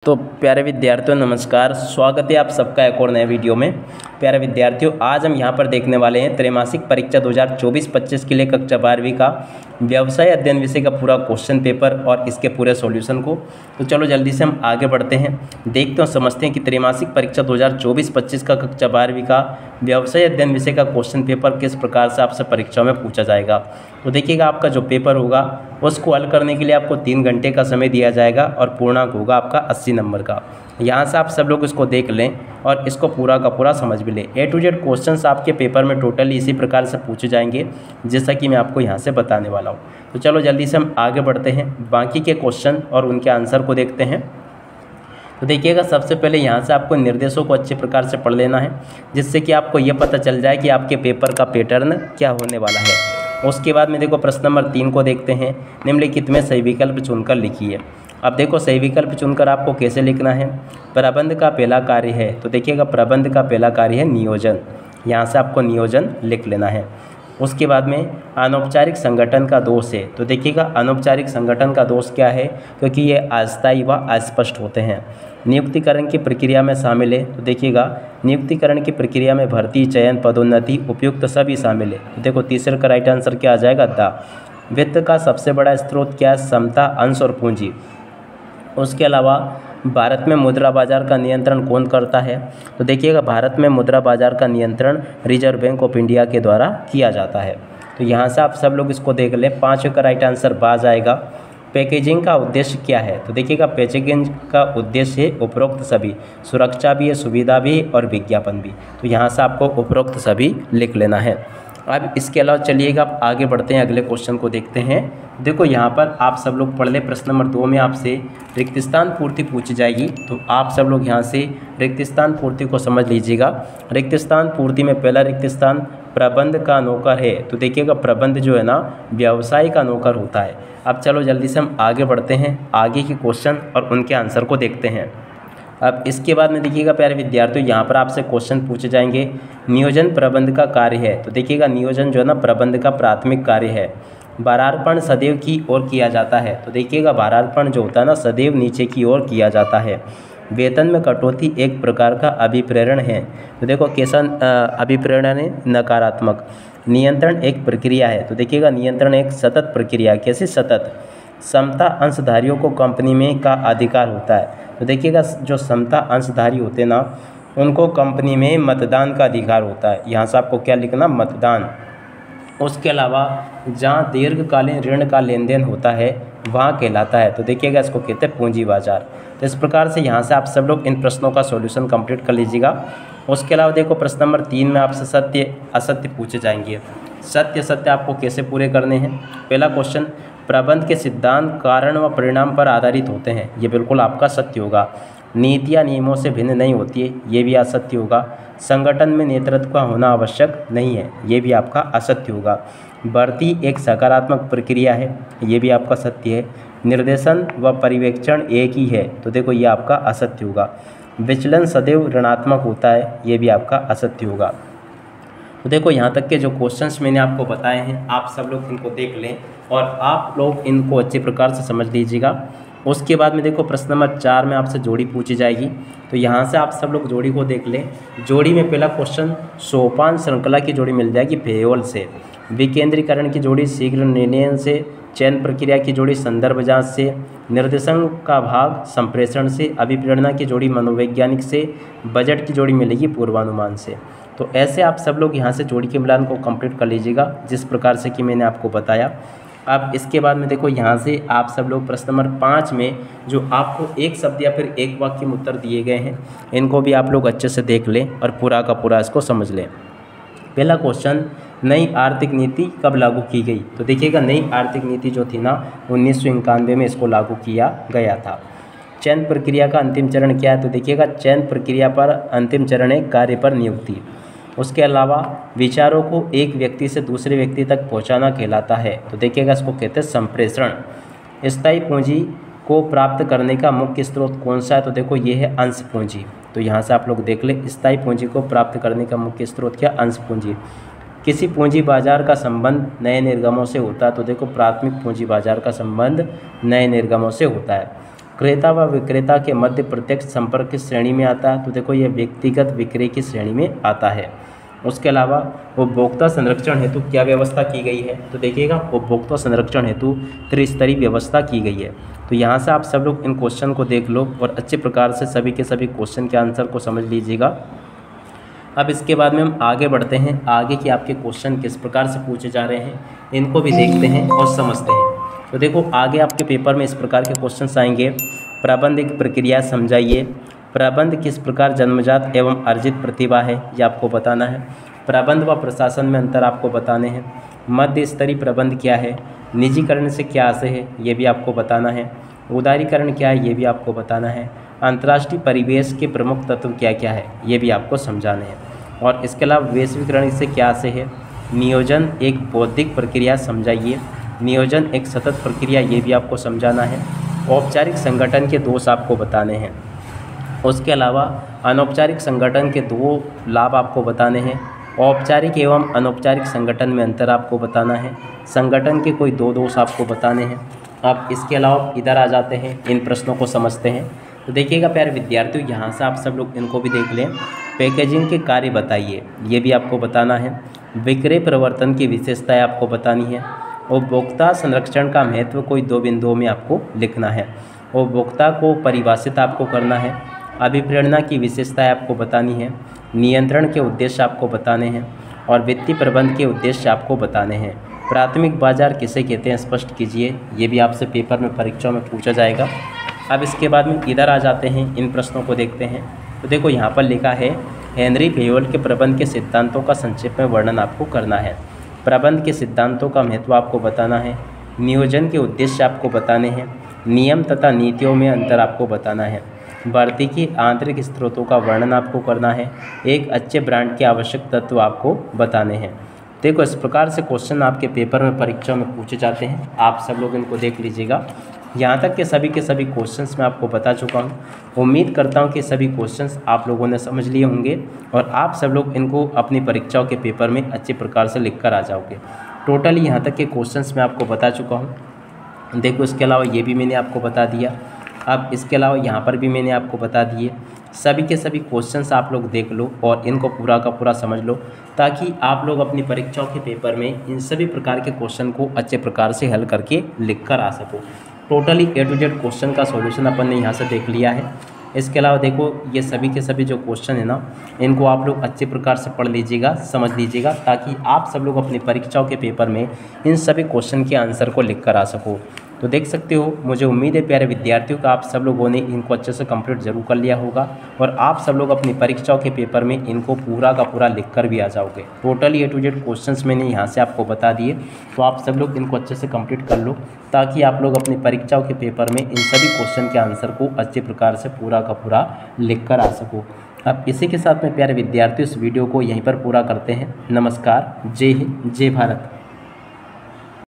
तो प्यारे विद्यार्थियों नमस्कार, स्वागत है आप सबका एक और नए वीडियो में। प्यारे विद्यार्थियों, आज हम यहां पर देखने वाले हैं त्रैमासिक परीक्षा 2024-25 के लिए कक्षा 12वीं का व्यवसाय अध्ययन विषय का पूरा क्वेश्चन पेपर और इसके पूरे सॉल्यूशन को। तो चलो जल्दी से हम आगे बढ़ते हैं, देखते हैं समझते हैं कि त्रैमासिक परीक्षा 2024-25 का कक्षा 12वीं का व्यवसाय अध्ययन विषय का क्वेश्चन पेपर किस प्रकार से आपसे परीक्षा में पूछा जाएगा। तो देखिएगा, आपका जो पेपर होगा उसको हल करने के लिए आपको 3 घंटे का समय दिया जाएगा और पूर्णांक होगा आपका 80 नंबर का। यहाँ से आप सब लोग इसको देख लें और इसको पूरा का पूरा समझ भी लें। A to Z क्वेश्चंस आपके पेपर में टोटली इसी प्रकार से पूछे जाएंगे जैसा कि मैं आपको यहाँ से बताने वाला हूँ। तो चलो जल्दी से हम आगे बढ़ते हैं, बाकी के क्वेश्चन और उनके आंसर को देखते हैं। तो देखिएगा, सबसे पहले यहाँ से आपको निर्देशों को अच्छे प्रकार से पढ़ लेना है, जिससे कि आपको ये पता चल जाए कि आपके पेपर का पैटर्न क्या होने वाला है। उसके बाद में देखो प्रश्न नंबर 3 को देखते हैं। निम्नलिखित में सही विकल्प चुनकर लिखिए। अब देखो, सही विकल्प चुनकर आपको कैसे लिखना है। प्रबंध का पहला कार्य है, तो देखिएगा प्रबंध का पहला कार्य है नियोजन। यहाँ से आपको नियोजन लिख लेना है। उसके बाद में अनौपचारिक संगठन का दोष है, तो देखिएगा अनौपचारिक संगठन का दोष क्या है, क्योंकि ये अस्थायी व अस्पष्ट होते हैं। नियुक्तिकरण की प्रक्रिया में शामिल है, तो देखिएगा नियुक्तिकरण की प्रक्रिया में भर्ती, चयन, पदोन्नति, उपयुक्त सभी शामिल है। तो देखो तीसरे का राइट आंसर क्या आ जाएगा, द। वित्त का सबसे बड़ा स्रोत क्या है, समता, अंश और पूंजी। उसके अलावा भारत में मुद्रा बाजार का नियंत्रण कौन करता है, तो देखिएगा भारत में मुद्रा बाजार का नियंत्रण रिजर्व बैंक ऑफ इंडिया के द्वारा किया जाता है। तो यहाँ से आप सब लोग इसको देख लें। 5 का राइट आंसर बा जाएगा। पैकेजिंग का उद्देश्य क्या है, तो देखिएगा पैकेजिंग का उद्देश्य है उपरोक्त सभी, सुरक्षा भी है, सुविधा भी है और विज्ञापन भी। तो यहाँ से आपको उपरोक्त सभी लिख लेना है। अब इसके अलावा चलिएगा आप आगे बढ़ते हैं, अगले क्वेश्चन को देखते हैं। देखो यहाँ पर आप सब लोग पढ़ ले। प्रश्न नंबर 2 में आपसे रिक्त स्थान पूर्ति पूछी जाएगी, तो आप सब लोग यहाँ से रिक्त स्थान पूर्ति को समझ लीजिएगा। रिक्त स्थान पूर्ति में पहला रिक्त स्थान प्रबंध का नौकर है, तो देखिएगा प्रबंध जो है ना व्यवसाय का नौकर होता है। अब चलो जल्दी से हम आगे बढ़ते हैं, आगे के क्वेश्चन और उनके आंसर को देखते हैं। अब इसके बाद में देखिएगा प्यारे विद्यार्थियों, यहाँ पर आपसे क्वेश्चन पूछे जाएंगे नियोजन प्रबंध का कार्य है, तो देखिएगा नियोजन जो है ना प्रबंध का प्राथमिक कार्य है। भारार्पण सदैव की ओर किया जाता है, तो देखिएगा भारार्पण जो होता है ना सदैव नीचे की ओर किया जाता है। वेतन में कटौती एक प्रकार का अभिप्रेरण है, तो देखो कैसा अभिप्रेरण है, नकारात्मक। नियंत्रण एक प्रक्रिया है, तो देखिएगा नियंत्रण एक सतत प्रक्रिया, कैसे सतत। समता अंशधारियों को कंपनी में का अधिकार होता है, तो देखिएगा जो समता अंशधारी होते हैं ना उनको कंपनी में मतदान का अधिकार होता है। यहाँ से आपको क्या लिखना, मतदान। उसके अलावा जहाँ दीर्घकालीन ऋण का लेन देन होता है वहाँ कहलाता है, तो देखिएगा इसको कहते हैं पूंजी बाजार। तो इस प्रकार से यहाँ से आप सब लोग इन प्रश्नों का सॉल्यूशन कंप्लीट कर लीजिएगा। उसके अलावा देखो प्रश्न नंबर 3 में आपसे सत्य असत्य पूछे जाएंगे। सत्य सत्य आपको कैसे पूरे करने हैं। पहला क्वेश्चन, प्रबंध के सिद्धांत कारण व परिणाम पर आधारित होते हैं, ये बिल्कुल आपका सत्य होगा। नीतियाँ नियमों से भिन्न नहीं होती है, ये भी असत्य होगा। संगठन में नेतृत्व का होना आवश्यक नहीं है, ये भी आपका असत्य होगा। भर्ती एक सकारात्मक प्रक्रिया है, ये भी आपका सत्य है। निर्देशन व पर्यवेक्षण एक ही है, तो देखो ये आपका असत्य होगा। विचलन सदैव ऋणात्मक होता है, ये भी आपका असत्य होगा। तो देखो यहाँ तक के जो क्वेश्चंस मैंने आपको बताए हैं आप सब लोग इनको देख लें और आप लोग इनको अच्छे प्रकार से समझ लीजिएगा। उसके बाद में देखो प्रश्न नंबर 4 में आपसे जोड़ी पूछी जाएगी, तो यहाँ से आप सब लोग जोड़ी को देख लें। जोड़ी में पहला क्वेश्चन सोपान श्रृंखला की जोड़ी मिल जाएगी पेयोल से। विकेंद्रीकरण की जोड़ी शीघ्र निर्णय से। चयन प्रक्रिया की जोड़ी संदर्भ जांच से। निर्देशन का भाग संप्रेषण से। अभिप्रेरणा की जोड़ी मनोवैज्ञानिक से। बजट की जोड़ी मिलेगी पूर्वानुमान से। तो ऐसे आप सब लोग यहाँ से जोड़ी के मिलान को कंप्लीट कर लीजिएगा जिस प्रकार से कि मैंने आपको बताया। अब इसके बाद में देखो यहाँ से आप सब लोग प्रश्न नंबर 5 में जो आपको एक शब्द या फिर एक वाक्य में उत्तर दिए गए हैं इनको भी आप लोग अच्छे से देख लें और पूरा का पूरा इसको समझ लें। पहला क्वेश्चन, नई आर्थिक नीति कब लागू की गई, तो देखिएगा नई आर्थिक नीति जो थी ना 1991 में इसको लागू किया गया था। चयन प्रक्रिया का अंतिम चरण क्या है, तो देखिएगा चयन प्रक्रिया पर अंतिम चरण है कार्य पर नियुक्ति। उसके अलावा विचारों को एक व्यक्ति से दूसरे व्यक्ति तक पहुंचाना कहलाता है, तो देखिएगा इसको कहते हैं संप्रेषण। स्थायी पूंजी को प्राप्त करने का मुख्य स्रोत कौन सा है, तो देखो ये है अंश पूंजी। तो यहाँ से आप लोग देख लें, स्थायी पूंजी को प्राप्त करने का मुख्य स्रोत क्या, अंश पूंजी। किसी पूंजी बाजार का संबंध नए निर्गमों से होता है, तो देखो प्राथमिक पूंजी बाजार का संबंध नए निर्गमों से होता है। क्रेता व विक्रेता के मध्य प्रत्यक्ष संपर्क की श्रेणी में आता है, तो देखो ये व्यक्तिगत विक्रय की श्रेणी में आता है। उसके अलावा उपभोक्ता संरक्षण हेतु क्या व्यवस्था की गई है, तो देखिएगा उपभोक्ता संरक्षण हेतु त्रिस्तरीय व्यवस्था की गई है। तो यहाँ से आप सब लोग इन क्वेश्चन को देख लो और अच्छे प्रकार से सभी के सभी क्वेश्चन के आंसर को समझ लीजिएगा। अब इसके बाद में हम आगे बढ़ते हैं, आगे कि आपके क्वेश्चन किस प्रकार से पूछे जा रहे हैं इनको भी देखते हैं और समझते हैं। तो देखो आगे आपके पेपर में इस प्रकार के क्वेश्चंस आएंगे। प्रबंध की प्रक्रिया समझाइए। प्रबंध किस प्रकार जन्मजात एवं अर्जित प्रतिभा है, ये आपको बताना है। प्रबंध व प्रशासन में अंतर आपको बताने हैं। मध्य स्तरीय प्रबंध क्या है, निजीकरण से क्या आशय है, ये भी आपको बताना है। उदारीकरण क्या है, ये भी आपको बताना है। अंतर्राष्ट्रीय परिवेश के प्रमुख तत्व क्या क्या है, ये भी आपको समझाने हैं। और इसके अलावा वैश्वीकरण से क्या आशय है। नियोजन एक बौद्धिक प्रक्रिया समझाइए। नियोजन एक सतत प्रक्रिया, ये भी आपको समझाना है। औपचारिक संगठन के दोष आपको बताने हैं। उसके अलावा अनौपचारिक संगठन के 2 लाभ आपको बताने हैं। औपचारिक एवं अनौपचारिक संगठन में अंतर आपको बताना है। संगठन के कोई 2 दोष आपको बताने हैं। अब इसके अलावा इधर आ जाते हैं, इन प्रश्नों को समझते हैं। तो देखिएगा प्यारे विद्यार्थियों, यहाँ से आप सब लोग इनको भी देख लें। पैकेजिंग के कार्य बताइए, ये भी आपको बताना है। विक्रय परिवर्तन की विशेषताएं आपको बतानी है। उपभोक्ता संरक्षण का महत्व कोई 2 बिंदुओं में आपको लिखना है। उपभोक्ता को परिभाषित आपको करना है। अभिप्रेरणा की विशेषताएं आपको बतानी है। नियंत्रण के उद्देश्य आपको बताने हैं और वित्तीय प्रबंध के उद्देश्य आपको बताने हैं। प्राथमिक बाजार किसे कहते हैं स्पष्ट कीजिए, ये भी आपसे पेपर में परीक्षा में पूछा जाएगा। अब इसके बाद में इधर आ जाते हैं, इन प्रश्नों को देखते हैं। तो देखो यहाँ पर लिखा है हेनरी फेयोल के प्रबंध के सिद्धांतों का संक्षेप में वर्णन आपको करना है। प्रबंध के सिद्धांतों का महत्व आपको बताना है। नियोजन के उद्देश्य आपको बताने हैं। नियम तथा नीतियों में अंतर आपको बताना है। बढ़ती की आंतरिक स्रोतों का वर्णन आपको करना है। एक अच्छे ब्रांड के आवश्यक तत्व आपको बताने हैं। देखो इस प्रकार से क्वेश्चन आपके पेपर में परीक्षा में पूछे जाते हैं, आप सब लोग इनको देख लीजिएगा। यहाँ तक के सभी क्वेश्चंस मैं आपको बता चुका हूँ। उम्मीद करता हूँ कि सभी क्वेश्चंस आप लोगों ने समझ लिए होंगे और आप सब लोग इनको अपनी परीक्षाओं के पेपर में अच्छे प्रकार से लिख कर आ जाओगे। टोटली यहाँ तक के क्वेश्चंस मैं आपको बता चुका हूँ। देखो इसके अलावा ये भी मैंने आपको बता दिया। अब इसके अलावा यहाँ पर भी मैंने आपको बता दिए। सभी के सभी क्वेश्चंस आप लोग देख लो और इनको पूरा का पूरा समझ लो, ताकि आप लोग अपनी परीक्षाओं के पेपर में इन सभी प्रकार के क्वेश्चन को अच्छे प्रकार से हल करके लिख कर आ सको। Totally A to Z question का सॉल्यूशन अपन ने यहाँ से देख लिया है। इसके अलावा देखो ये सभी के सभी जो क्वेश्चन है ना, इनको आप लोग अच्छे प्रकार से पढ़ लीजिएगा, समझ लीजिएगा, ताकि आप सब लोग अपनी परीक्षाओं के पेपर में इन सभी क्वेश्चन के आंसर को लिख कर आ सको। तो देख सकते हो, मुझे उम्मीद है प्यारे विद्यार्थियों का आप सब लोगों ने इनको अच्छे से कंप्लीट जरूर कर लिया होगा और आप सब लोग अपनी परीक्षाओं के पेपर में इनको पूरा का पूरा लिख कर भी आ जाओगे। Totally A to Z questions मैंने यहाँ से आपको बता दिए, तो आप सब लोग इनको अच्छे से कंप्लीट कर लो, ताकि आप लोग अपनी परीक्षाओं के पेपर में इन सभी क्वेश्चन के आंसर को अच्छे प्रकार से पूरा का पूरा लिख कर आ सको। अब इसी के साथ में प्यारे विद्यार्थियों इस वीडियो को यहीं पर पूरा करते हैं। नमस्कार, जय हिंद, जय भारत।